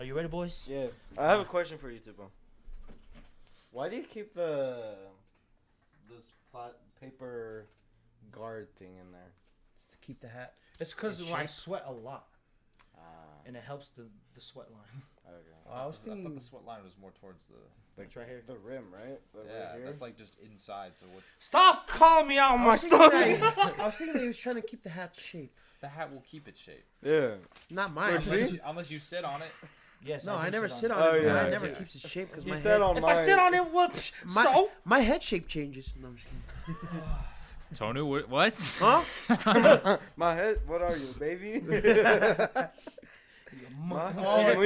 Are you ready, boys? Yeah. I have a question for you, Tipo. Why do you keep this paper guard thing in there? Just to keep the hat. It's because In when I shape? sweat a lot, and it helps the sweat line. Okay. I was I thinking. thought the sweat line was more towards the. It's right here. The rim, right? Yeah, Right that's like just inside. So what's Stop calling me out on I my was thinking story. that- I was thinking that he was trying to keep the hat shape. the hat will keep its shape Yeah. Not mine. See? unless you sit on it. Yes. No, I do never sit sit on on Oh, it. yeah, Mine yeah, never yeah. keeps its shape because He my said head. on If mine. I sit on it, what? So? My head shape changes. No, I'm just kidding. Tonu, what? Huh? My head. What are you, baby? My Oh, head.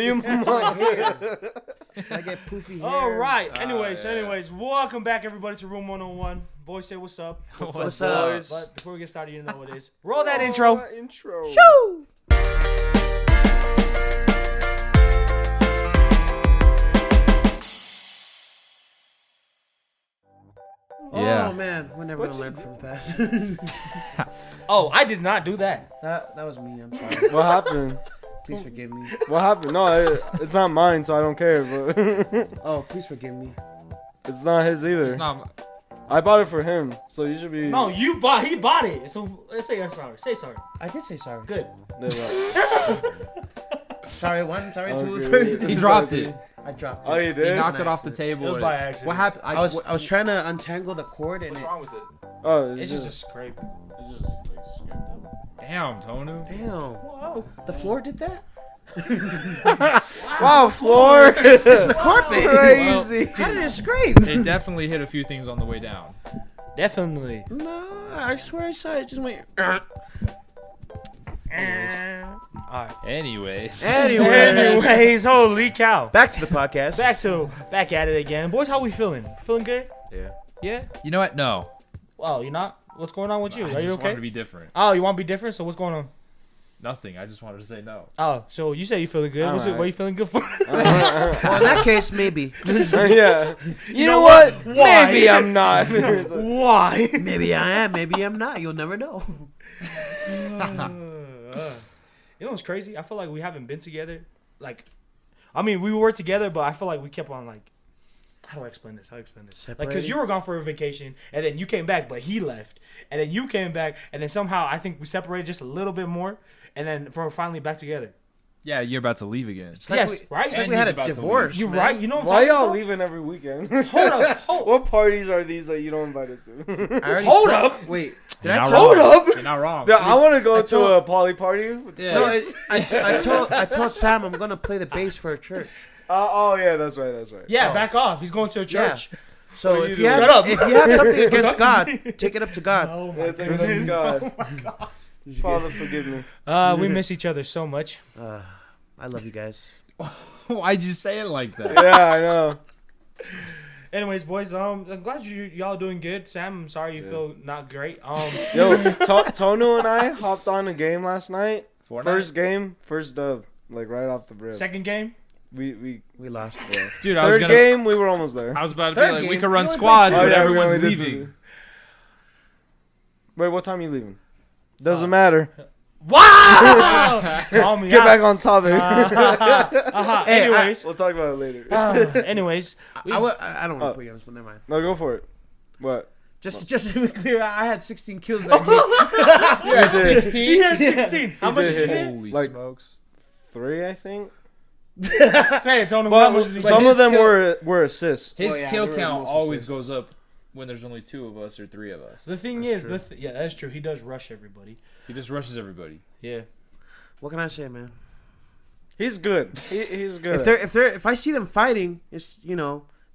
I get poofy hair. All right. Ah, Anyways, welcome back everybody to Room 101. Boys, say what's up. What's up? Boys. But before we get started, you know what it is. Roll that intro. Intro. Shoo! Yeah. Oh man, we're never What gonna you learn do? from the past. Oh, I did not do that. that was me. I'm sorry. What happened? Please forgive me. What happened? No, it's not mine, so I don't care. But Oh, please forgive me. it's not his either. It's not. I bought it for him, so you should be. No, he bought it. So let's say sorry. Say sorry. I did say sorry. Good. Sorry one, sorry two, Okay. sorry three. He dropped it. I dropped Oh, it. you He did? knocked it off the accident. table. It was and- by accident. What happened? I was trying to untangle the cord and What's it. wrong with it? Oh, It's just a scrape. It's just like scraped up. Damn, Tonu. Damn, Whoa. the floor did that. Wow, floor! It's the carpet. Crazy. How did it scrape? It definitely hit a few things on the way down. Definitely. No, I swear I saw it. Just went. Alright. Anyways. Anyways, holy cow. Back to the podcast. Back at it again. Boys, how we feeling? Feeling good? Yeah. Yeah? You know what? No. Oh, you're not? What's going on with you? I Are just you wanted to okay? be different. Oh, you want to be different? So what's going on? Nothing. I just wanted to say no. Oh, so you say you feeling good. What's it? Alright. What are you feeling good for? Well, in that case, maybe. Yeah. You know what? what? Why? Maybe I'm not. Why? Maybe I am. Maybe I'm not. You'll never know. You know what's crazy? I feel like we haven't been together. Like, I mean, we were together, but I feel like we kept on like. How do I explain this? Like, because Separating? you were gone for a vacation, and then you came back, but he left, and then you came back, and then somehow I think we separated just a little bit more, and then we're finally back together. Yeah, you're about to leave again. It's like Yes, we, right? It's like And we had he's a about to divorce. You man. right? You know what I'm Why talking y'all about? leaving every weekend? Hold up, hold. What parties are these that you don't invite us to? I already Hold told- up. Wait. Did You're I not tell? wrong. You're not wrong. Yeah, I want to go I to told- a poly party. With Yeah. No, I told Sam I'm gonna play the bass for a church. Oh yeah, that's right. Yeah, Oh. back off. He's going to a church. So What are if you you doing? have Shut up. if you have something against God, take it up to God. Oh Yeah, thank you, God. Father, forgive me. We miss each other so much. I love you guys. Why'd you say it like that? Yeah, I know. Anyways, boys, I'm glad y'all doing good. Sam, I'm sorry you feel not great. Yo, Tonu and I hopped on a game last night. Fortnite? First game, first dub, like right off the rip. second game. We We lost. Dude, I was third gonna. game, we were almost there. I was about to Third be like, we game, could run you only squads, played but yeah, we everyone's only did leaving. two. Wait, what time you leaving? Doesn't matter. Wow! Call me Get out. back on topic. Hey, Anyways, We'll talk about it later. anyways, we- I don't want to put you on this, but never mind. No, go for it. What? Just to be clear, I had 16 kills that game. You're at did. 16? he has 16. How much did did you hit. get? Holy Like- smokes. 3, I think. Say it, Tony. How much But did you some get? of them kill- were assists. His Oh, yeah, kill there were count most always assists. goes up when there's only 2 of us or 3 of us. The thing That's is, true. yeah, that's true. He does rush everybody. He just rushes everybody. Yeah. What can I say, man? He's good. He's good. If I see them fighting, it's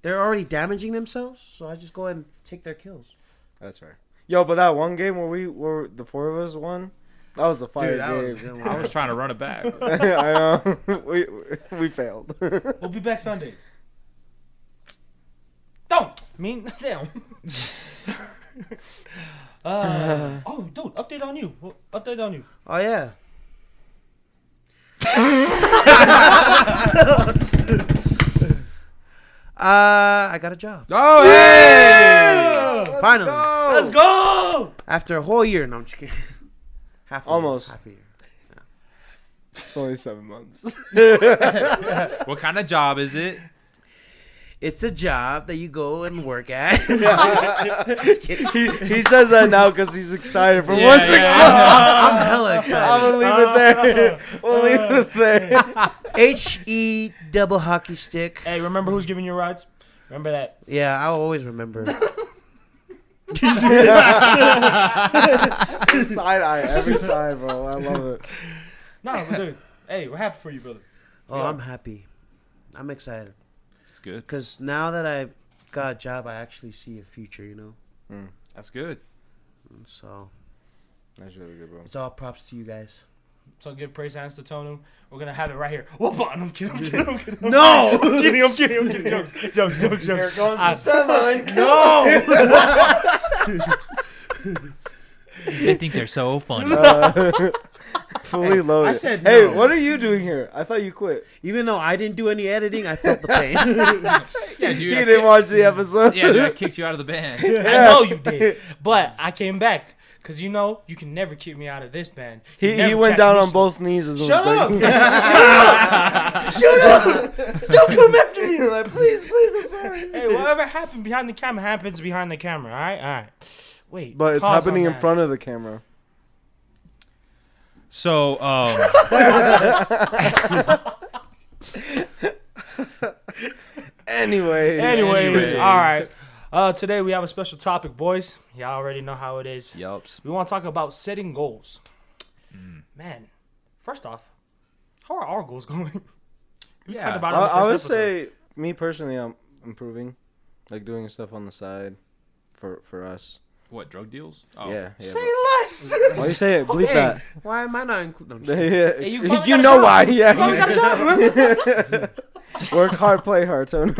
they're already damaging themselves, so I just go ahead and take their kills. That's right. Yo, but that one game where the 4 of us won, that was a fire that was a game. good one. I was trying to run it back. I know. We failed. We'll be back Sunday. Don't mean down. Oh, dude, update on you. Update on you. Oh yeah. I got a job. Oh, hey! Finally. Let's go. After a whole year. No, I'm just kidding. Half a Almost. Year, half a year. It's only 7 months. What kind of job is it? It's a job that you go and work at. he says that now because he's excited for Yeah, one second. I'm hella I'm excited. gonna leave it there. We'll leave it there. HE double hockey stick. Hey, remember who's giving you rides? Remember that? Yeah, I'll always remember. Side eye every time, bro. I love it. No, but dude. Hey, we're happy for you, brother. Oh, Yeah. I'm happy. I'm excited. It's good. Because now that I've got a job, I actually see a future, you know? That's good. So, That's really good, bro. it's all props to you guys. So give praise hands to Tonu. We're gonna have it right here. Whoop on. I'm kidding. I'm kidding. I'm kidding. No! I'm kidding. Jokes. Here Jokes. comes the semi. They think they're so funny. Fully loaded. I said hey, no. what are you doing here? I thought you quit. Even though I didn't do any editing, I felt the pain. Yeah, dude. You didn't watch the episode. Yeah, dude, I kicked you out of the band. I know you did, but I came back because you know you can never keep me out of this band. You He never went catch down me on slipping. both knees. As Shut up! like, Shut up! Don't come after me. like, please, I'm sorry. Hey, whatever happened behind the camera happens behind the camera. All right. Wait, But it's pause happening on in that. front of the camera. So, Anyway. Anyways, all right. Today we have a special topic, boys. Y'all already know how it is. Yelps. We want to talk about setting goals. Man, first off, how are our goals going? We Yeah. talked about it in the I would first episode. say, me personally, I'm improving. Like doing stuff on the side for us. What, drug deals? Oh. Yeah. Say but- less. Why you say it? Bleep Hey, why am I not included? that. Hey, Yeah. you finally You got a know job. why? You Yeah. finally got a job. Work hard, play hard, Tony.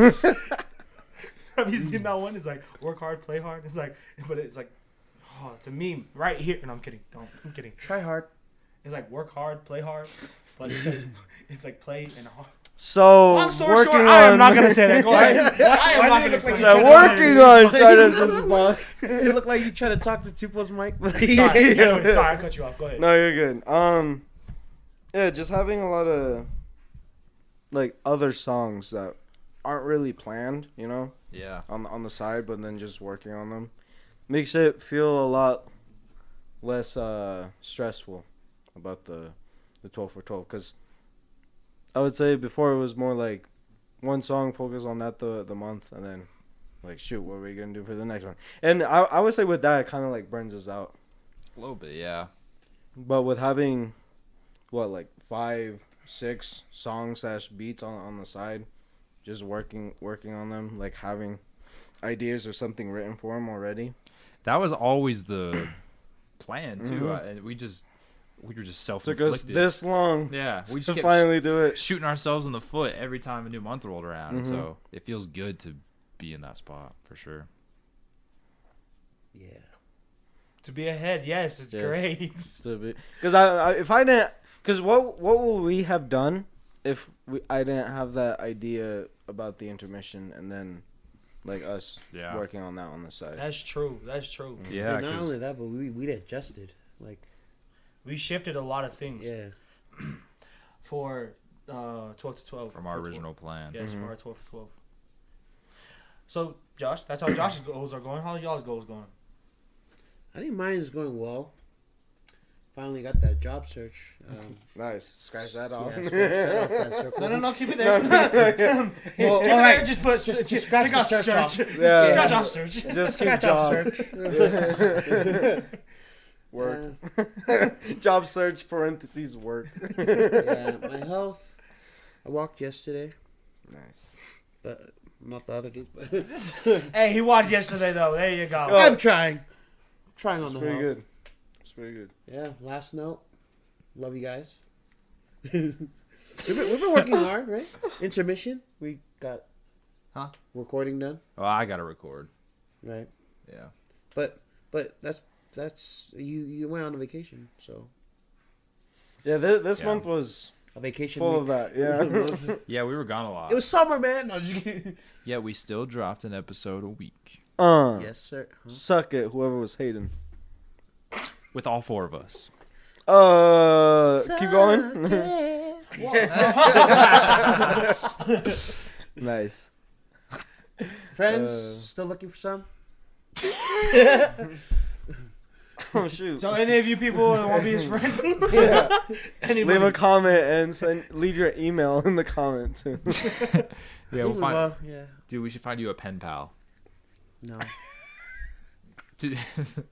Have you seen that one? It's like work hard, play hard. It's like, but it's like, oh, it's a meme right here. And I'm kidding. I'm kidding. Try hard. It's like work hard, play hard, but it says it's like play and hard. So Long story working short, on. I am not gonna say that. Go ahead. I am not gonna explain Yeah, it. working on trying to just fuck. It looked like you tried to talk to Tupo's mic. Sorry, anyway, sorry, I cut you off. Go ahead. No, you're good. Yeah, just having a lot of like other songs that aren't really planned, you know, Yeah. on the side, but then just working on them makes it feel a lot less stressful about the 12 for 12. Because I would say before it was more like one song, focus on that the month, and then like shoot, what are we gonna do for the next one? And I would say with that it kind of like burns us out. A little bit, yeah. But with having what, like 5-6 songs / beats on the side, just working on them, like having ideas or something written for them already. That was always the plan, too. Mhm. And we were just Took us self-inflicted. this long Yeah, we just to kept finally do it. shooting ourselves in the foot every time a new month rolled around. Mhm. So it feels good to be in that spot, for sure. Yeah. To be ahead, yes, it's Yes. great. Because if I didn't, because what would we have done if I didn't have that idea about the intermission and then like us Yeah. working on that on the side. That's true. That's true. Yeah, And not 'cause- only that, but we'd adjusted. Like, We shifted a lot of things yeah. for 12 to 12 from our for 12. original plan. Yes, Mhm. for our 12 for 12. So, Josh, that's how Josh's goals are going. How are y'all's goals going? I think mine is going well. Finally got that job search. Nice. Scratch that Yeah, off. scratch that off that circle. No, keep it there. Well, Keep all it there, right. just put Just scratch the search off. Yeah. Scratch off search. Just keep Scratch off job. search. Work. Job search parentheses work. Yeah, my health. I walked yesterday, Nice. but not the other days. But Hey, he watched yesterday though. There you go. Oh. I'm trying. Trying on It's the pretty health. good. It's pretty good. Yeah. Last note. Love you guys. we've been working hard, right? Intermission. We got Huh? recording done, Well, I got to record. right? Yeah. But that's you went on a vacation, so Yeah, this Yeah. month was a vacation full week. of that. Yeah. Yeah, we were gone a lot. It was summer, man. No, just kidding. Yeah, we still dropped an episode a week Yes, sir. Huh? Suck it, whoever was hating. with all four of us. Keep going. Nice. Friends, Uh, still looking for some? Oh shoot. So any of you people want to be his friend? Yeah. Anybody? Leave a comment and leave your email in the comment too. Yeah, we'll find. Well, yeah. Dude, we should find you a pen pal. No. Dude,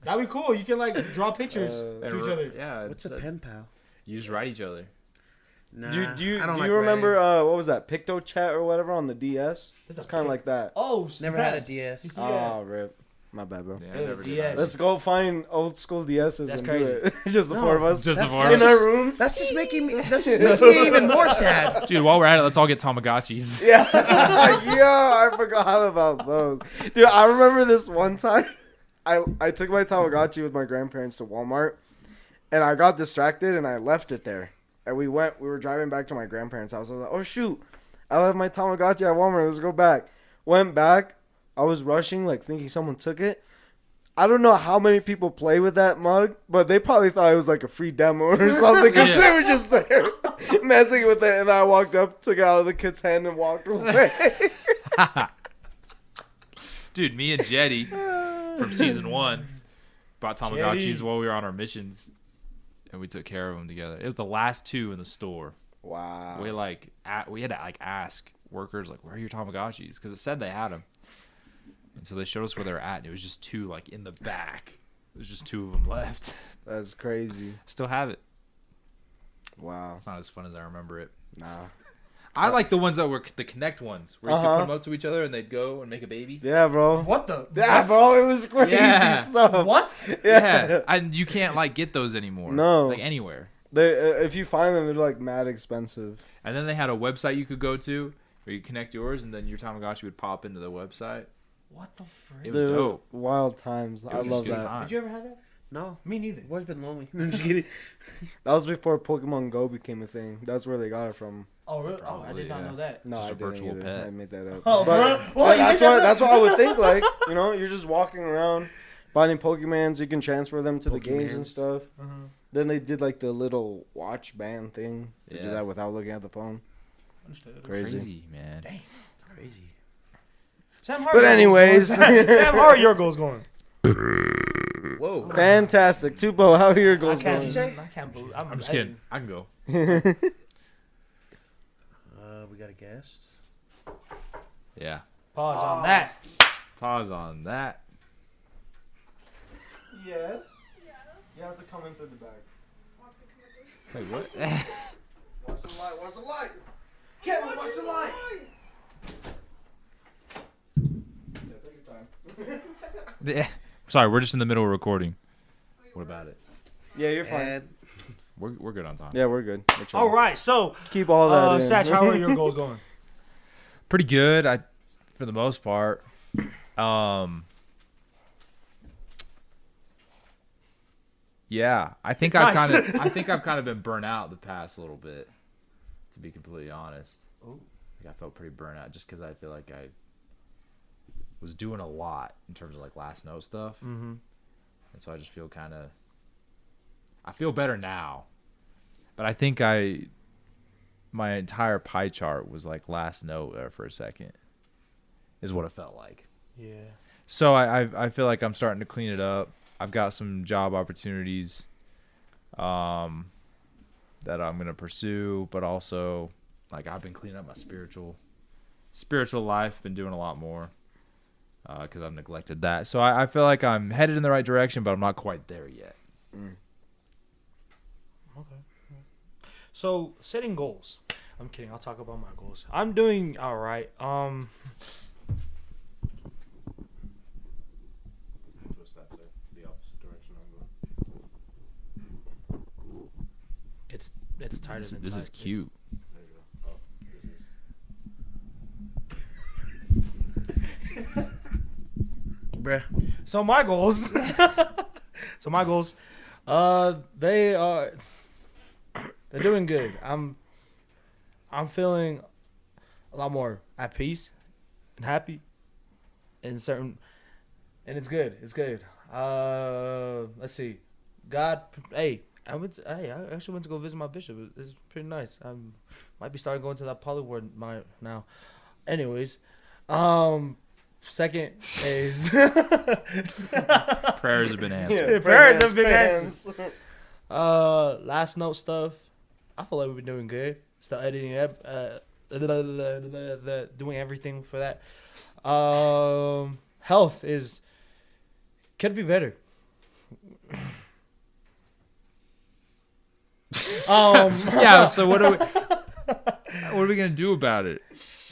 That'd be cool. You can like draw pictures Uh, to each other. Yeah. What's a pen pal? You just write each other. Nah, do you I don't do like you remember writing. what was that PictoChat or whatever on the DS? What's It's a kind of pic- like that. Oh, Never snap. had a DS. Yeah. Oh, rip. My bad, bro. Yeah, Yeah, never did DS. that. Let's go find old school DSs That's and crazy. do it. Just the No, four of us. Just the That's- four that's of in us. our rooms. That's just making it even more sad. Dude, while we're at it, let's all get Tamagotchis. Yeah. Yo, I forgot about those. Dude, I remember this one time. I took my Tamagotchi with my grandparents to Walmart, and I got distracted and I left it there. And we were driving back to my grandparents' house. I was like, oh shoot, I left my Tamagotchi at Walmart. Let's go back. Went back. I was rushing, like thinking someone took it. I don't know how many people play with that mug, but they probably thought it was like a free demo or something because Yeah. they were just there messing with it. And I walked up, took it out of the kid's hand, and walked away. Dude, me and Jetty from season 1 bought Tamagotchis Jetty. while we were on our missions, and we took care of them together. It was the last 2 in the store. Wow. We had to like ask workers like, where are your Tamagotchis? Because it said they had them, and so they showed us where they were at, and it was just 2 like in the back. There's just 2 of them left. That's crazy. Still have it. Wow. It's not as fun as I remember it. Nah. I like the ones that were the Connect ones, where you could Uh-huh. put them up to each other and they'd go and make a baby. Yeah, bro. What the? Yeah, what? bro. It was crazy Yeah. stuff. What? Yeah, and you can't like get those anymore. No. like anywhere. They, if you find them, they're like mad expensive. And then they had a website you could go to where you connect yours, and then your Tamagotchi would pop into the website. What the frick? It was They're dope. Wild times. It I was love just good that. time. Did you ever have that? No. Me neither. I've always been lonely. I'm just kidding. That was before Pokemon Go became a thing. That's where they got it from. Oh, really? Oh, I Probably, did not yeah. know that. No, Just I a didn't virtual either. pet. I made that up. Oh, But- bro. but What, you that's did what that? that's what I would think. Like, you know, you're just walking around, finding Pokemons. You can transfer them to the games and Pokemans. stuff. Uh-huh. Then they did like the little watch band thing to do Yeah. that without looking at the phone. Understood. Crazy. man. Dang. Crazy. Sam, how are But your anyways. goals going? Sam, how are your goals going? Whoa. Fantastic, Tupo. How are your I goals can't. What'd you say? I can't believe. I'm just kidding. I can go. going? We got a guest. Yeah. Pause on that. Pause on that. Yes. You have to come in through the back. Wait, what? Watch the light. Watch the light. Kevin, watch the light. Yeah, take your time. Yeah. Sorry, we're just in the middle of recording. What about it? Yeah, you're fine. And We're good on time. Yeah, we're good. We're All right. So, Keep all that in. Satch, how are your goals going? Pretty good. For the most part. Yeah, I think I've Nice. kind of been burnt out the past little bit, to be completely honest. Ooh. Like I felt pretty burnt out just because I feel like I was doing a lot in terms of like last note stuff, Mm-hmm. and so I just feel I feel better now, but I think my entire pie chart was like last note there for a second, is what it felt like. Yeah. So I feel like I'm starting to clean it up. I've got some job opportunities that I'm gonna pursue, but also like I've been cleaning up my spiritual life. Been doing a lot more because I've neglected that. So I feel like I'm headed in the right direction, but I'm not quite there yet. Okay. So, setting goals. I'm kidding. I'll talk about my goals. I'm doing all right. Twist that to the opposite direction I'm going. It's tighter This, than this tight. is cute. There you go. Oh, this is. bruh. So my goals. They're doing good. I'm feeling a lot more at peace and happy and it's good. It's good. Let's see. God, hey, I actually went to go visit my bishop. It's pretty nice. I might be starting going to that polyward now. Anyways, second is Prayers have been answered. Prayers have been answered. Last note stuff. I feel like we've been doing good. Still editing up. Doing everything for that. Health could be better. Yeah. So what are we gonna do about it?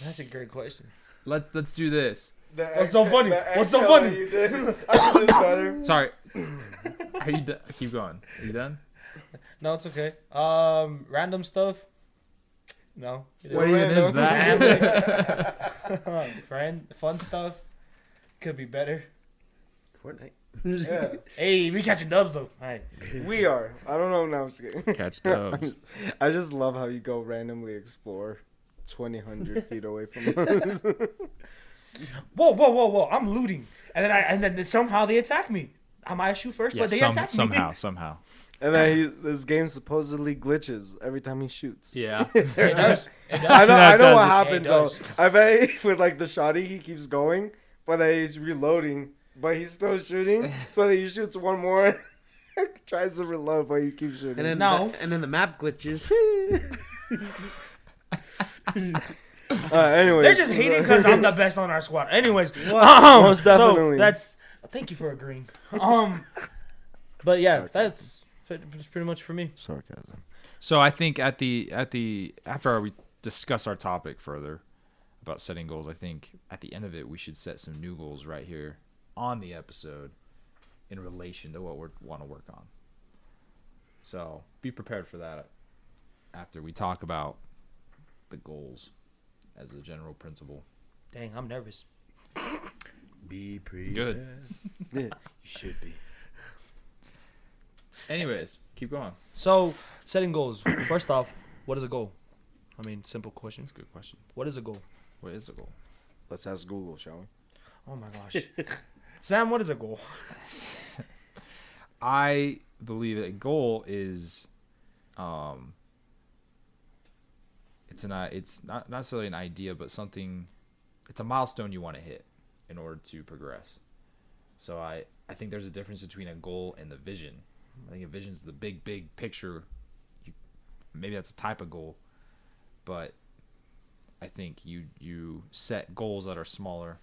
That's a great question. Let's do this. What's so funny? What's so funny? I did better. Sorry. Are you done? Keep going. Are you done? No, it's okay. Random stuff. No. What even is that? Fun stuff. Could be better. Fortnite. Yeah, Hey, we catching dubs though. Hey. we are. I don't know. Now I'm just kidding. Catch dubs. I just love how you go randomly explore 200 feet away from us. Whoa! I'm looting, and then somehow they attack me. I might shoot first, Yeah, but they attack me. somehow. And then this game supposedly glitches every time he shoots. Yeah. It does. I know That what does it. happens It though. does. I bet with like the shotty, he keeps going, but then he's reloading, but he's still shooting. So then he shoots one more, tries to reload, but he keeps shooting. And then No. and then the map glitches. Anyways, They're just hating because I'm the best on our squad. Anyways, Most definitely. So that's. Thank you for agreeing. But yeah, that's pretty much for me. sarcasm. So I think at the after we discuss our topic further about setting goals, I think at the end of it we should set some new goals right here on the episode in relation to what we want to work on. So be prepared for that after we talk about the goals as a general principle. Dang, I'm nervous. Be pretty Good. Yeah. You should be. Anyways, keep going. So setting goals. First off, what is a goal? I mean, simple question. That's a good question. What is a goal? What is a goal? Let's ask Google, shall we? Oh my gosh, Sam, what is a goal? I believe a goal is, it's not necessarily an idea, but something. It's a milestone you want to hit in order to progress. So I think there's a difference between a goal and the vision. I think a vision is the big picture. Maybe that's a type of goal, but I think you set goals that are smaller,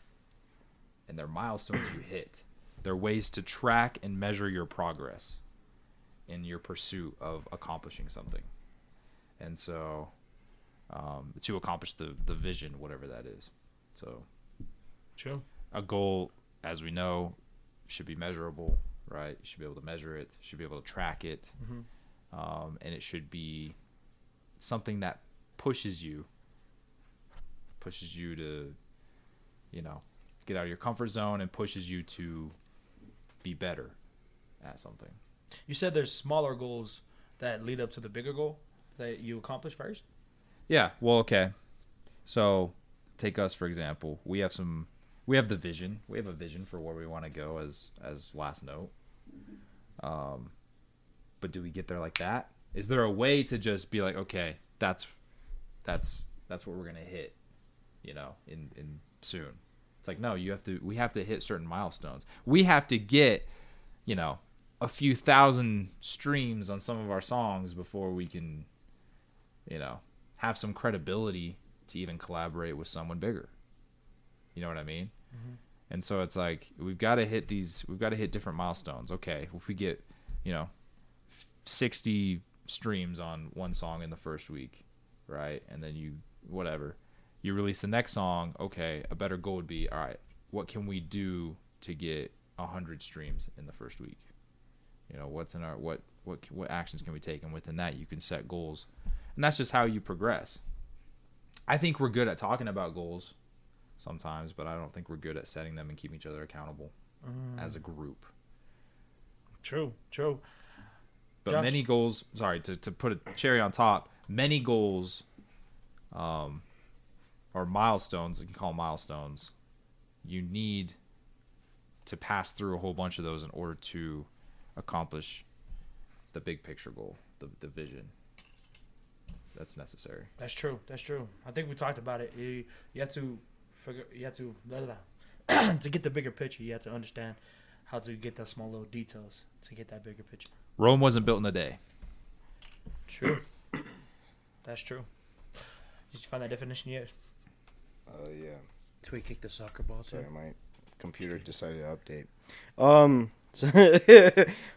and they're milestones you hit. They're ways to track and measure your progress in your pursuit of accomplishing something. And so to accomplish the vision, whatever that is. So True. a goal, as we know, should be measurable, right? You should be able to measure it, you should be able to track it, and it should be something that pushes you to, get out of your comfort zone and pushes you to be better at something. You said there's smaller goals that lead up to the bigger goal that you accomplish first. Yeah. Well, okay. So take us, for example. We have the vision. We have a vision for where we want to go as last note. But do we get there like that? Is there a way to just be like, okay, that's what we're going to hit, in soon. It's like, no, we have to hit certain milestones. We have to get, a few thousand streams on some of our songs before we can, have some credibility to even collaborate with someone bigger. You know what I mean? Mm-hmm. And so it's like, we've got to hit different milestones. Okay, if we get, 60 streams on one song in the first week, right? And then you release the next song. Okay, a better goal would be, all right, what can we do to get 100 streams in the first week? What's in our what actions can we take? And within that, you can set goals, and that's just how you progress. I think we're good at talking about goals sometimes, but I don't think we're good at setting them and keeping each other accountable as a group. True. But Josh? many goals, sorry, to put a cherry on top, many goals or milestones, you can call them milestones, you need to pass through a whole bunch of those in order to accomplish the big picture goal, the vision. That's necessary. That's true. That's true. I think we talked about it. You have to figure. You have to blah, blah, blah. To get the bigger picture. You have to understand how to get the small little details to get that bigger picture. Rome wasn't built in a day. True. That's true. Did you find that definition yet? Yeah. That's where you kick the soccer ball to. Sorry, my computer decided to update.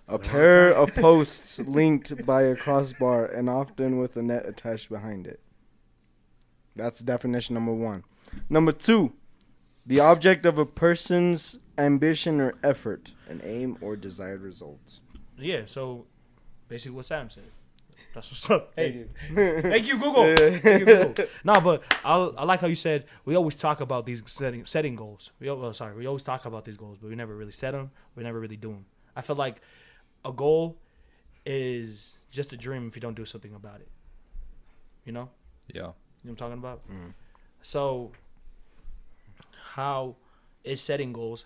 A pair of posts linked by a crossbar and often with a net attached behind it. That's definition number 1. Number 2, the object of a person's ambition or effort, an aim or desired results. Yeah. So basically, what Sam said. That's what's up. Hey, thank you, Google. Thank you, Google. No, but I like how you said we always talk about these setting goals. We always talk about these goals, but we never really set them. We never really do them. I feel like a goal is just a dream if you don't do something about it. You know? Yeah. You know what I'm talking about? Mm. So, how is setting goals?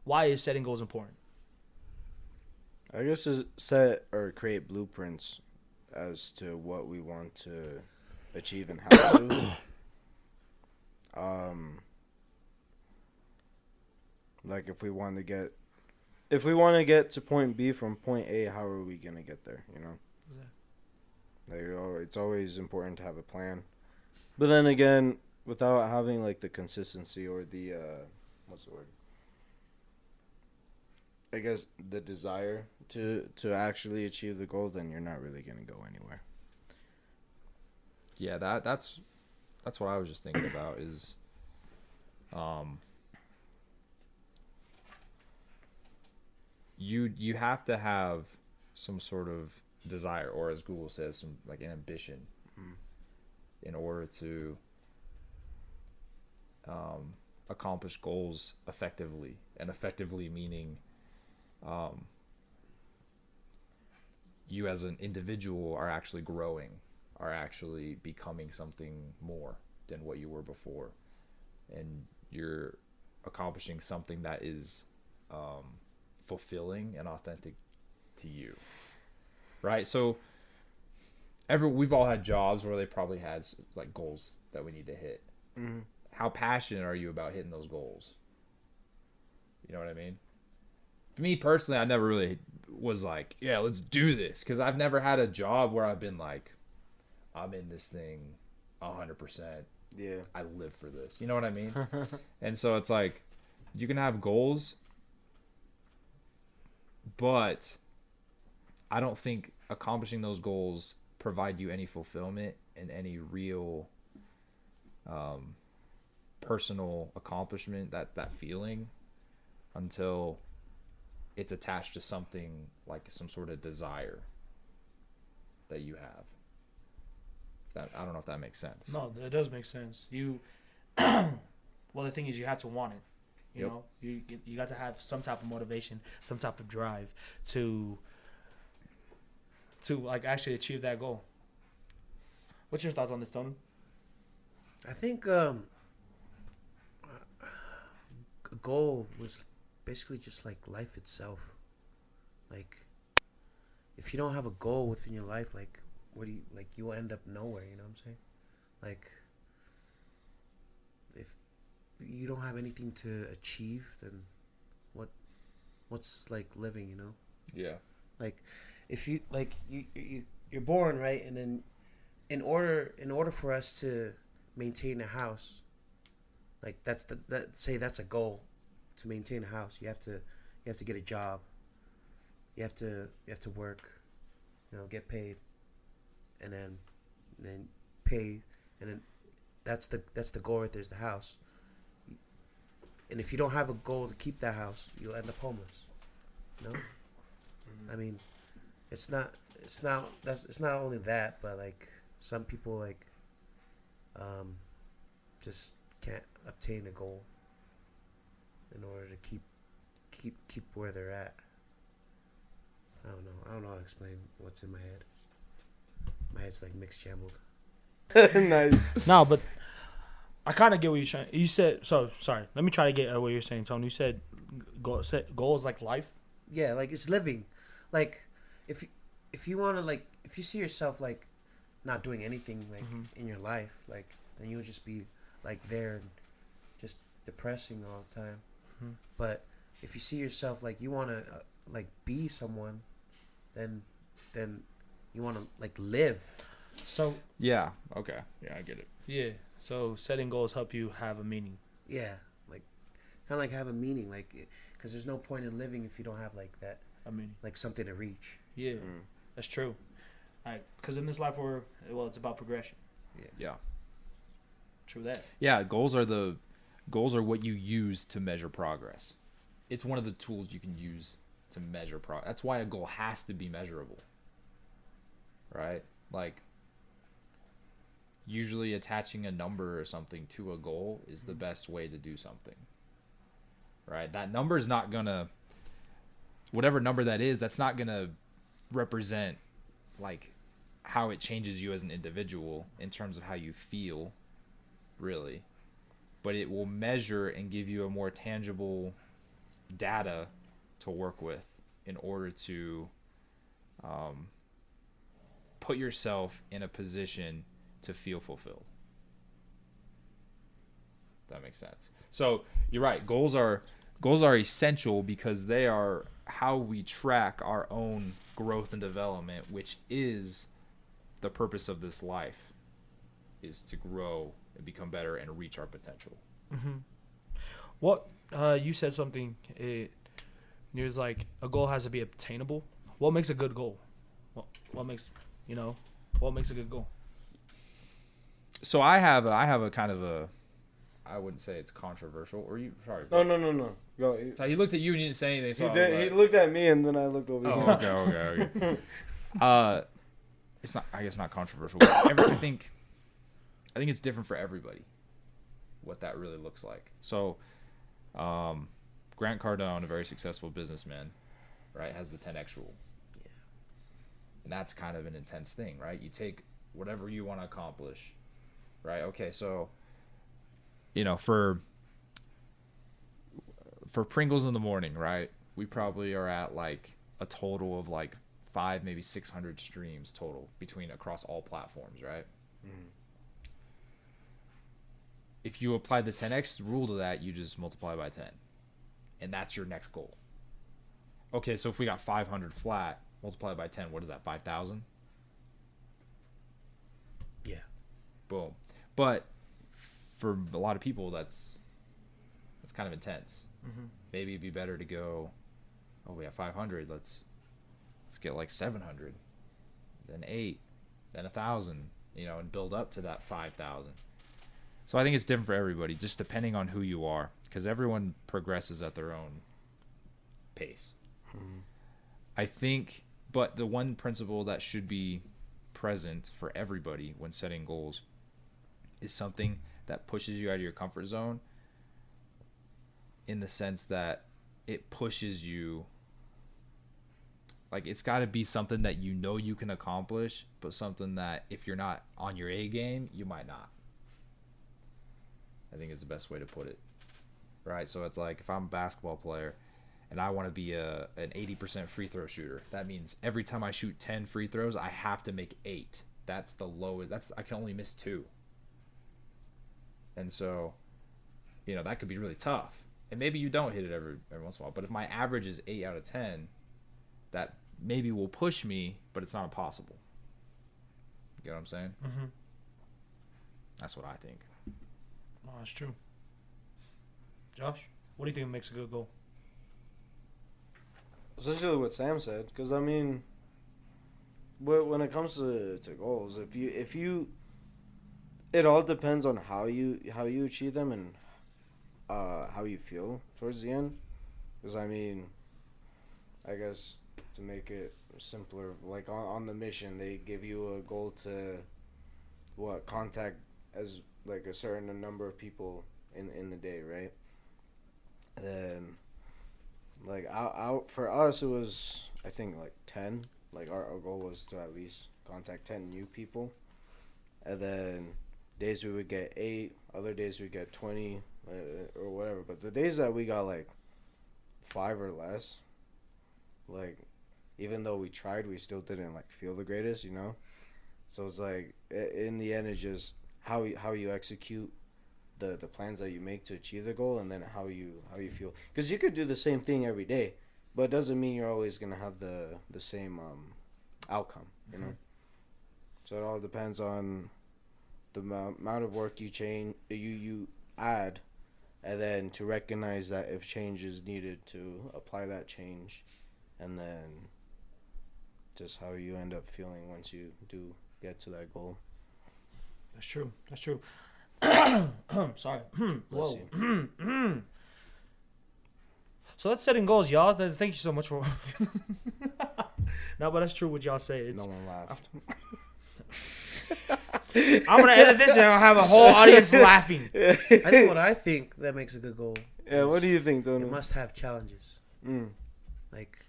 Why is setting goals important? I guess is set or create blueprints as to what we want to achieve and how to. Like if we want to get to point B from point A, how are we gonna get there? You know. It's always important to have a plan, but then again, without having like the consistency or the what's the word? I guess the desire to actually achieve the goal, then you're not really gonna go anywhere. Yeah, that's what I was just thinking about is you have to have some sort of desire, or as Google says, some like an ambition in order to accomplish goals effectively, and effectively meaning you as an individual are actually growing, are actually becoming something more than what you were before, and you're accomplishing something that is fulfilling and authentic to you, right? So we've all had jobs where they probably had like goals that we need to hit. Mm-hmm. How passionate are you about hitting those goals? You know what I mean? For me personally, I never really was like, yeah, let's do this, because I've never had a job where I've been like, I'm in this thing 100%. Yeah. I live for this. You know what I mean? And so it's like, you can have goals, but I don't think accomplishing those goals provide you any fulfillment and any real personal accomplishment, that feeling, until it's attached to something like some sort of desire that you have. I don't know if that makes sense. No, it does make sense. Well, the thing is, you have to want it. You Yep. know, you got to have some type of motivation, some type of drive to like actually achieve that goal. What's your thoughts on this, Tony? I think a goal was basically just like life itself. Like, if you don't have a goal within your life, like, what do you, like, you'll end up nowhere, you know what I'm saying? Like, if you don't have anything to achieve, then what's like living, you know? Yeah. Like, if you like you're born, right? And then in order for us to maintain a house, like that's a goal, to maintain a house. You have to get a job. You have to work, you know, get paid, and then pay, and then that's the goal right there's the house. And if you don't have a goal to keep that house, you'll end up homeless. No? I mean, it's not only that, but like some people like just can't obtain a goal in order to keep where they're at. I don't know how to explain what's in my head. My head's like mixed jumbled. Nice. No, but I kind of get what you're saying. You said, so sorry. Let me try to get at what you're saying, Tony. You said goal is like life. Yeah, like it's living. Like if if you want to like, if you see yourself like not doing anything like in your life, like then you'll just be like there and just depressing all the time. But if you see yourself like you want to like be someone, then you want to like live. So Yeah. Okay. Yeah, I get it. yeah, so setting goals help you have a meaning. Yeah, like kind of like have a meaning, like because there's no point in living if you don't have like that, I mean, like something to reach. yeah, that's true. Because in this life, it's about progression. Yeah. True that. Yeah, goals are what you use to measure progress. It's one of the tools you can use to measure progress. That's why a goal has to be measurable. Right? Like usually attaching a number or something to a goal is the best way to do something. Right? That number is not going to whatever number that is, that's not going to represent like how it changes you as an individual in terms of how you feel, really, but it will measure and give you a more tangible data to work with in order to put yourself in a position to feel fulfilled. That makes sense. So you're right, goals are essential because they are how we track our own growth and development, which is the purpose of this life, is to grow and become better and reach our potential. What you said something. It was like a goal has to be obtainable. What makes a good goal? What makes a good goal? So I have a kind of a, I wouldn't say it's controversial. Or you? Sorry. No. Go. So he looked at you and you didn't say anything. So He did. He looked at me and then I looked over. Oh, okay. It's not. I guess not controversial. But I think it's different for everybody. What that really looks like. So, Grant Cardone, a very successful businessman, right, has the 10x rule. Yeah. And that's kind of an intense thing, right? You take whatever you want to accomplish, right? Okay, so, for Pringles in the morning, right, we probably are at like a total of like 500, maybe 600 streams total across all platforms, right? If you apply the 10x rule to that, you just multiply by 10. And that's your next goal. Okay, so if we got 500 flat, multiply by 10, what is that, 5,000? Yeah. Boom. But for a lot of people, that's kind of intense. Maybe it'd be better to go, oh, we have 500, let's get like 700, then 8, then 1,000, and build up to that 5,000. So I think it's different for everybody, just depending on who you are, because everyone progresses at their own pace. I think, but the one principle that should be present for everybody when setting goals is something that pushes you out of your comfort zone, in the sense that it pushes you, like it's got to be something that you can accomplish, but something that if you're not on your A game, you might not. I think is the best way to put it, right? So it's like if I'm a basketball player and I want to be an 80% free throw shooter, that means every time I shoot 10 free throws, I have to make 8. That's the lowest. I can only miss 2. And so, that could be really tough. And maybe you don't hit it every once in a while. But if my average is 8 out of 10, that maybe will push me, but it's not impossible. You know what I'm saying? That's what I think. No, that's true. Josh, what do you think makes a good goal? Essentially what Sam said, because I mean, when it comes to goals, if you, it all depends on how you achieve them and how you feel towards the end. Because I mean, I guess to make it simpler, like on the mission, they give you a goal to contact as like a certain number of people in the day, right? And then like out for us, it was I think like 10. Like our goal was to at least contact 10 new people, and then days we would get 8, other days we get 20 or whatever. But the days that we got like 5 or less, like even though we tried, we still didn't like feel the greatest, you know. So it's like in the end, it's just how you execute the plans that you make to achieve the goal, and then how you feel. Because you could do the same thing every day, but it doesn't mean you're always gonna have the same outcome, you know. So it all depends on the amount of work you add, and then to recognize that if change is needed, to apply that change, and then just how you end up feeling once you do get to that goal. That's true. That's true. Sorry. Bless Whoa. So that's setting goals, y'all. Thank you so much for. No, but that's true what y'all say. It's No one laughed. I'm gonna edit this and I'll have a whole audience laughing. I think what I think that makes a good goal. Yeah, what do you think, It Tony? must have challenges. Mm, Like,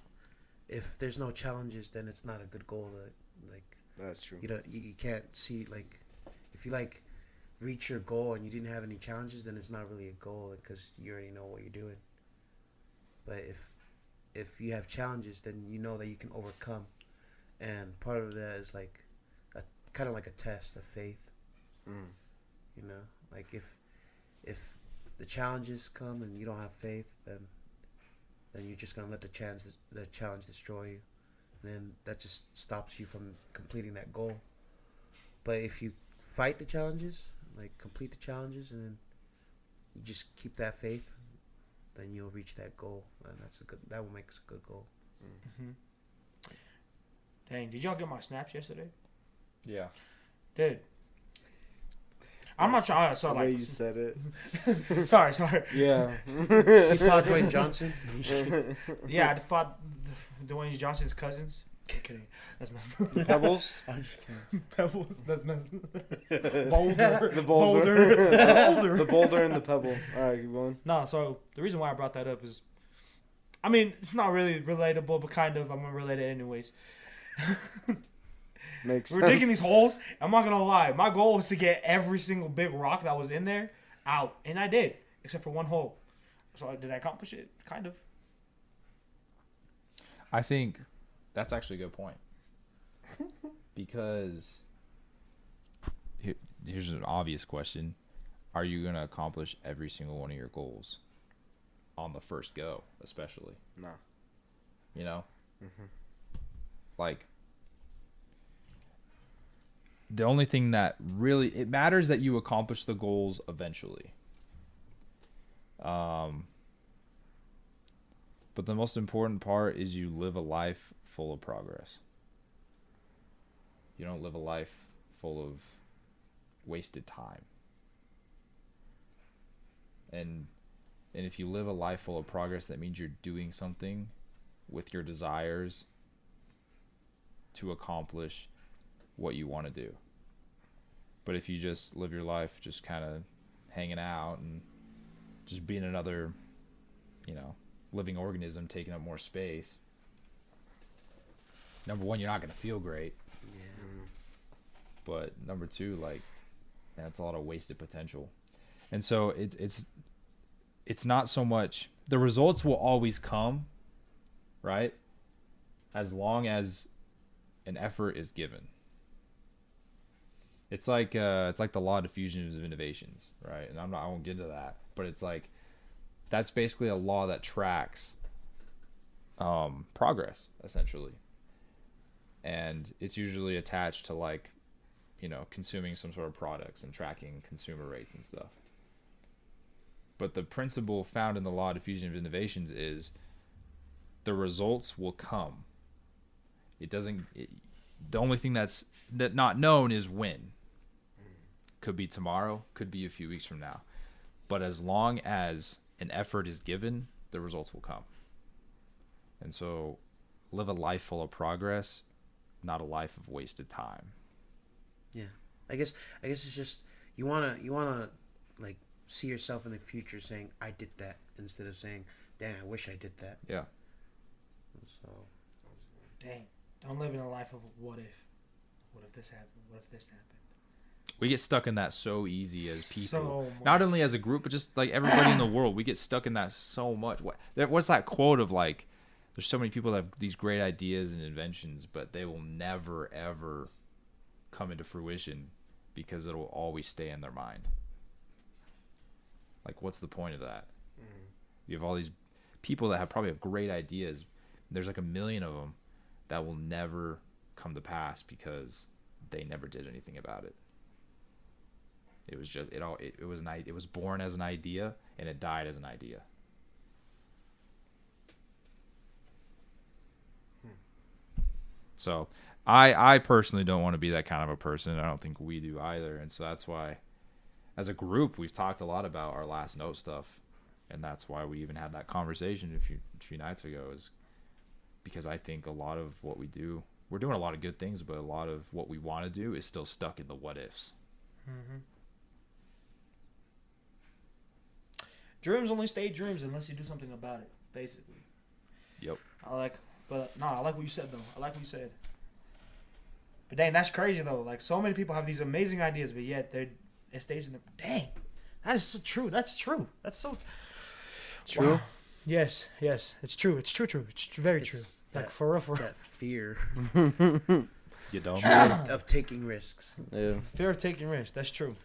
if there's no challenges, then it's not a good goal. Like, that's true. you can't see, like, if you like reach your goal and you didn't have any challenges, then it's not really a goal because you already know what you're doing. But if you have challenges, then you know that you can overcome, and part of that is like a kind of like a test of faith. Mm. You know, like if the challenges come and you don't have faith, then you're just gonna let the challenge destroy you, and then that just stops you from completing that goal. But if you fight the challenges, like complete the challenges, and then you just keep that faith, then you'll reach that goal, and that will make a good goal. Dang, did y'all get my snaps yesterday? Yeah. Dude. I'm not trying. So The way like, you said it. sorry. Yeah. You fought Dwayne Johnson. Yeah, I fought Dwayne Johnson's cousins. I'm kidding. That's messed. Pebbles. I'm just kidding. Pebbles. That's messed. Boulder. The boulder. Boulder. The boulder and the pebble. All right, keep going. No, so the reason why I brought that up is, I mean, it's not really relatable, but kind of. I'm gonna relate it anyways. Makes We're sense. digging these holes. I'm not gonna lie. My goal was to get every single big rock that was in there out, and I did, except for one hole. So did I accomplish it? Kind of. I think that's actually a good point. Because here's an obvious question. Are you going to accomplish every single one of your goals on the first go, especially? No. You know? Mhm. Like, the only thing that really it matters that you accomplish the goals eventually. But the most important part is you live a life full of progress. You don't live a life full of wasted time. And if you live a life full of progress, that means you're doing something with your desires to accomplish what you want to do. But if you just live your life just kind of hanging out and just being another, living organism taking up more space, number one, you're not going to feel great. Yeah. But number two, like, that's a lot of wasted potential. And so it's not so much, the results will always come, right? As long as an effort is given. It's like the law of diffusion of innovations, right? And I won't get into that, but it's like that's basically a law that tracks progress, essentially. And it's usually attached to consuming some sort of products and tracking consumer rates and stuff. But the principle found in the law of diffusion of innovations is the results will come. The only thing that's not known is when. Could be tomorrow, could be a few weeks from now. But as long as an effort is given, the results will come. And so live a life full of progress, not a life of wasted time. Yeah. I guess it's just you wanna like see yourself in the future saying I did that instead of saying, damn, I wish I did that. Yeah. So Dang. Don't live in a life of what if. What if this happened? What if this happened? We get stuck in that so easy as people. So Not much. only as a group, but just like everybody in the world. We get stuck in that so much. What's that quote of like there's so many people that have these great ideas and inventions, but they will never ever come into fruition because it'll always stay in their mind. Like, what's the point of that? You have all these people that probably have great ideas. There's like 1 million of them that will never come to pass because they never did anything about it. It was just it was born as an idea and it died as an idea. So I personally don't want to be that kind of a person. I don't think we do either. And so that's why, as a group, we've talked a lot about our last note stuff. And that's why we even had that conversation a few nights ago, is because I think a lot of what we do, we're doing a lot of good things, but a lot of what we want to do is still stuck in the what ifs. Mm-hmm. Dreams only stay dreams unless you do something about it, basically. Yep. I like what you said, though. I like what you said. But dang, that's crazy, though. Like, so many people have these amazing ideas, but yet it stays in the... Dang. That is so true. That's true. That's so... True. Wow. Yes. It's true. It's true. It's very true. Like, for real. It's that fear You don't. of taking risks. Yeah. Fear of taking risks. That's true.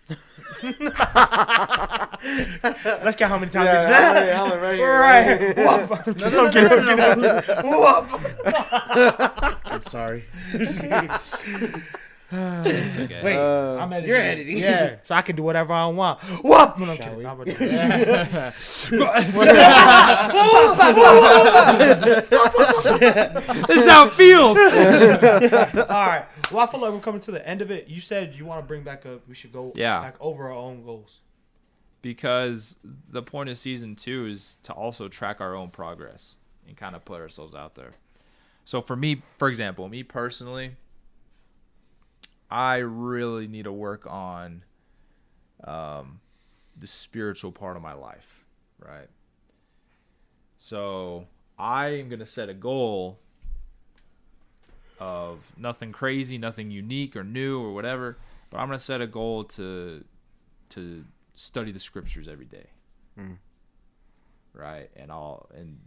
Let's count how many times. Yeah, I'm right here. Right. Whoop. No. Whoop. I'm sorry. It's okay. Wait, I'm editing. you're editing. Yeah, so I can do whatever I want. Whoop. No, I'm Shall kidding. we? I'm gonna This is how it feels. All right. Well, I feel like we're coming to the end of it. You said you want to bring back we should go back over our own goals. Because the point of season 2 is to also track our own progress and kind of put ourselves out there. So for me, for example, me personally, I really need to work on the spiritual part of my life, right? So I am going to set a goal of nothing crazy, nothing unique or new or whatever, but I'm going to set a goal to study the scriptures every day. Right? And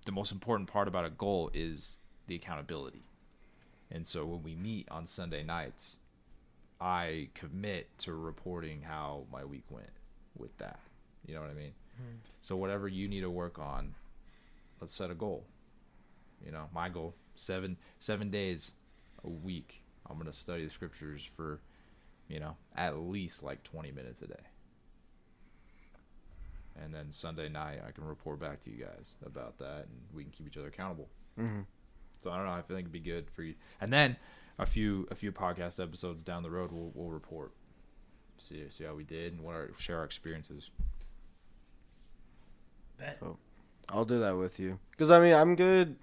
the most important part about a goal is the accountability. And so when we meet on Sunday nights, I commit to reporting how my week went with that. You know what I mean? So whatever you need to work on, let's set a goal. You know, my goal, 7 days a week, I'm going to study the scriptures for, at least like 20 minutes a day. And then Sunday night, I can report back to you guys about that, and we can keep each other accountable. Mm-hmm. So I don't know. I think it'd be good for you. And then a few podcast episodes down the road, we'll report, see how we did, and share our experiences. Bet. I'll do that with you. Because, I mean, I'm good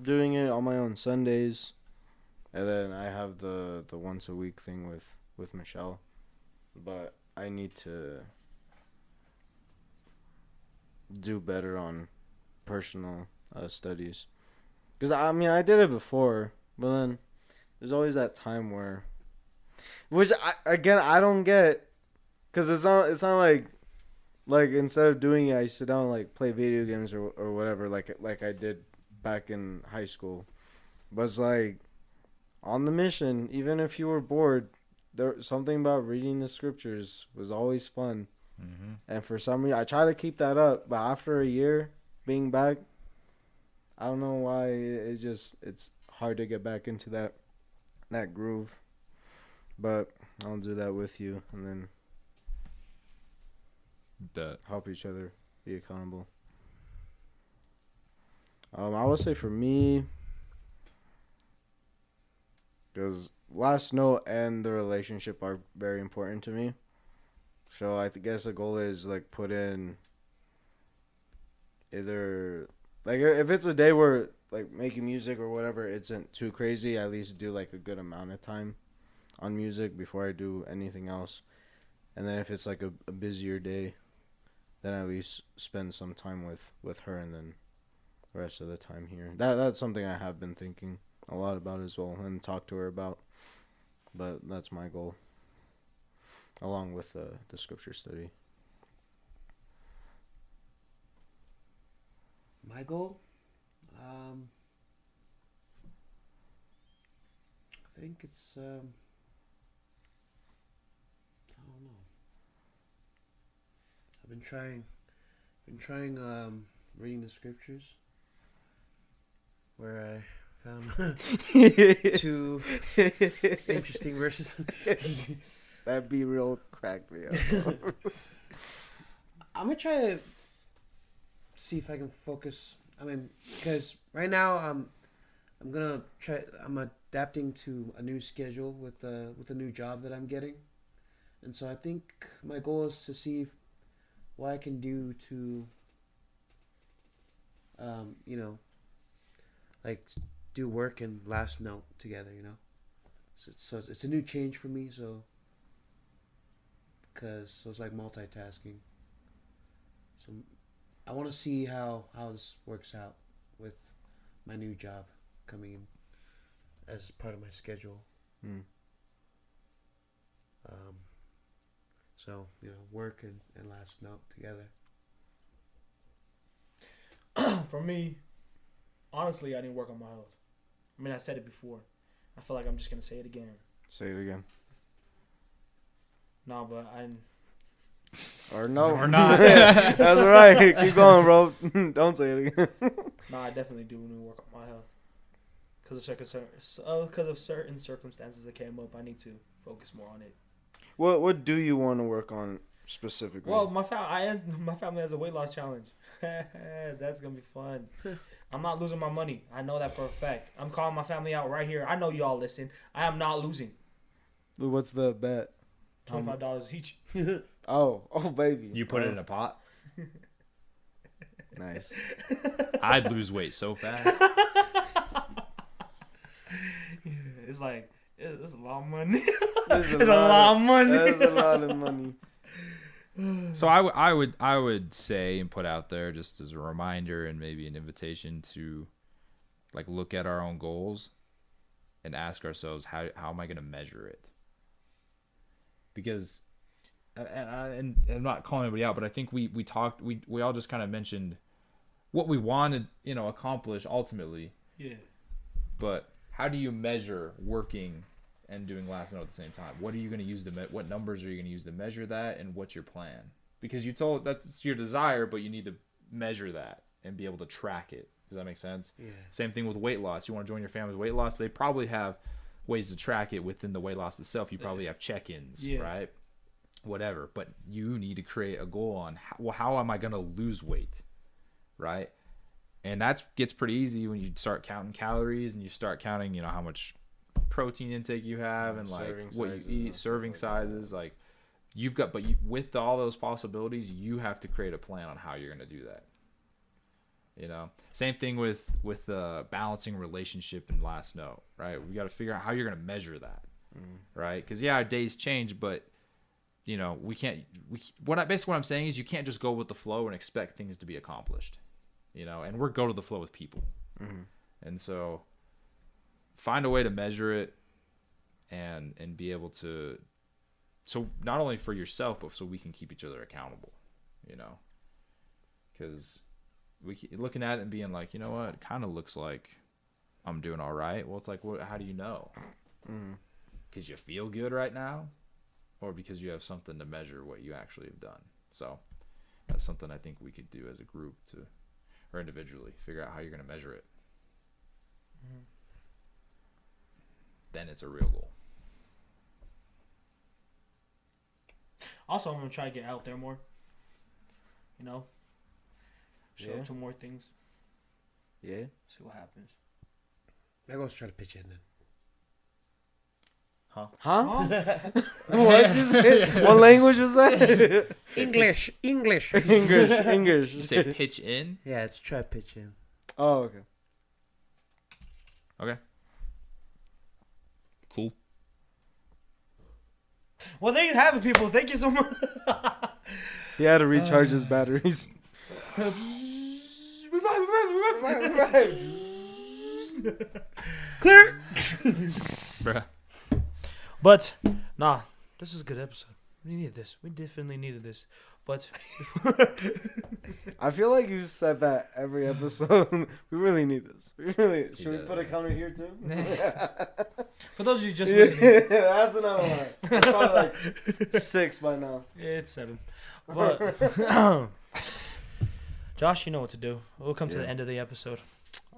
doing it on my own Sundays. And then I have the once a week thing with Michelle. But I need to do better on personal studies. Because, I mean, I did it before. But then there's always that time where... Which, I don't get. Because it's not like... Like, instead of doing it, I sit down and, like, play video games or whatever, like I did back in high school. But it's like, on the mission, even if you were bored, something about reading the scriptures was always fun. Mm-hmm. And for some reason, I try to keep that up. But after a year being back, I don't know why, it's hard to get back into that groove. But I'll do that with you, and then... help each other be accountable. I would say for me, because last note and the relationship are very important to me. So I guess the goal is like put in either like if it's a day where like making music or whatever isn't too crazy, at least do like a good amount of time on music before I do anything else. And then if it's like a busier day, then at least spend some time with her, and then the rest of the time here. That's something I have been thinking a lot about as well, and talk to her about. But that's my goal, along with the scripture study. My goal? I think it's I don't know. I've been trying reading the scriptures where I found two interesting verses. That be real cracked me up. I'm gonna try to see if I can focus. I mean, because right now I'm gonna try. I'm adapting to a new schedule with a new job that I'm getting, and so I think my goal is to see what I can do to, you know, like do work and last note together. You know, so it's a new change for me. So it's like multitasking. So I want to see how this works out with my new job coming in as part of my schedule. Mm. So, you know, work and last note together. For me, honestly, I didn't work on my health. I mean, I said it before. I feel like I'm just gonna say it again. Say it again. No, but I. Or no. Or not. That's right. Keep going, bro. Don't say it again. No, I definitely do need to work on my health. Because of certain circumstances that came up, I need to focus more on it. What do you want to work on specifically? Well, my family has a weight loss challenge. That's gonna be fun. I'm not losing my money. I know that for a fact. I'm calling my family out right here. I know y'all listen. I am not losing. What's the bet? $25 each. Oh, baby. You put it in a pot. Nice. I'd lose weight so fast. It's like it's a lot of money. It's a lot of money. That's a lot of money. So I would say and put out there just as a reminder and maybe an invitation to like look at our own goals and ask ourselves how am I going to measure it? Because and I'm not calling anybody out, but I think we talked we all just kind of mentioned what we wanted, you know, accomplish ultimately. Yeah. But how do you measure working and doing last note at the same time? What are you going to use what numbers are you going to use to measure that, and what's your plan? Because you told that's your desire, but you need to measure that and be able to track it. Does that make sense? Yeah. Same thing with weight loss. You want to join your family's weight loss? They probably have ways to track it within the weight loss itself. You probably have check-ins, right? Whatever. But you need to create a goal on how am I going to lose weight, right? And that gets pretty easy when you start counting calories and you start counting, you know, how much protein intake you have and like what you eat, serving sizes. Like you've got, but with all those possibilities, you have to create a plan on how you're going to do that. You know, same thing with balancing relationship and last note, right? We got to figure out how you're going to measure that, right? Because our days change, but you know, basically what I'm saying is you can't just go with the flow and expect things to be accomplished. You know, and we're go to the flow with people. Mm-hmm. And so find a way to measure it and be able to, so not only for yourself, but so we can keep each other accountable, you know, because looking at it and being like, you know what, it kind of looks like I'm doing all right. Well, it's like, how do you know? Because you feel good right now, or because you have something to measure what you actually have done. So that's something I think we could do as a group or individually, figure out how you're going to measure it. Mm-hmm. Then it's a real goal. Also, I'm going to try to get out there more. You know? Show up to more things. Yeah. See what happens. I go try to pitch in then. Huh? What you say? What language was that? English. English. You say pitch in? Yeah, it's try pitch in. Oh, okay. Okay. Cool. Well, there you have it, people. Thank you so much. He had to recharge his batteries. Revive. Clear. Bruh. But, nah, this is a good episode. We needed this. We definitely needed this. But I feel like you said that every episode. We really need this. We really should we does. put a counter here too? for those of you just Yeah, listening, that's another one. It's probably like 6 by now. it's 7. But Josh, you know what to do. We'll come to the Yeah. end of the episode.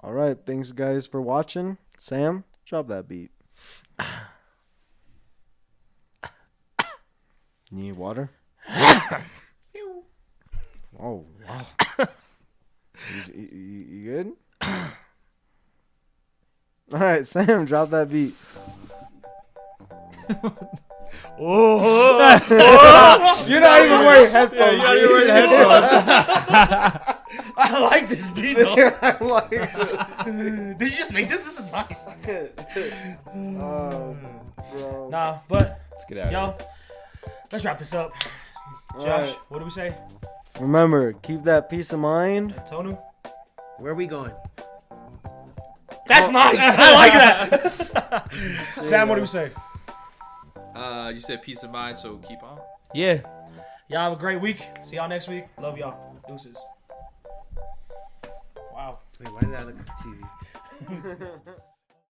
All right, thanks guys for watching. Sam, drop that beat. Need water? Oh wow. You good? All right, Sam, drop that beat. Oh, You're not even wearing headphones. you're not even wearing headphones. I like this beat though. I like this. Did you just make this? This is nice. Oh, bro. Nah, but Let's get out y'all, let's wrap this up. All Josh, right. what do we say? Remember, keep that peace of mind. Tonu? Where are we going? That's nice. I like that. Sam, what do we say? You said peace of mind, so keep on. Yeah. Y'all have a great week. See y'all next week. Love y'all. Deuces. Wow. Wait, why did I look at the TV?